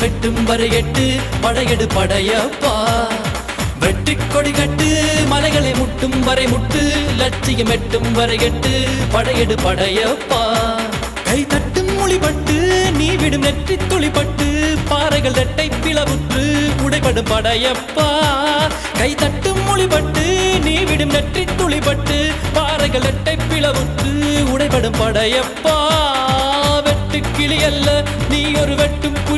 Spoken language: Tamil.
வெட்டும் வரை எட்டு படையெடு படையப்பா வெட்டுக் கொடி கட்டு மலைகளை முட்டும் வரை முட்டு லட்சியம் எட்டும் வரை எட்டு படையெடு படையப்பா கை தட்டும் மொழிபட்டு நீ விடும் நெற்றி துளிப்பட்டு பாறைகள் ரெட்டை பிளவுற்று உடைபடும் படையப்பா கை தட்டும் மொழிபட்டு நீ விடும் நெற்றி துளிப்பட்டு பாறைகள் ரெட்டை பிளவுற்று உடைபடும் படையப்பா வெட்டு கிளி அல்ல நீ ஒரு வெட்டும்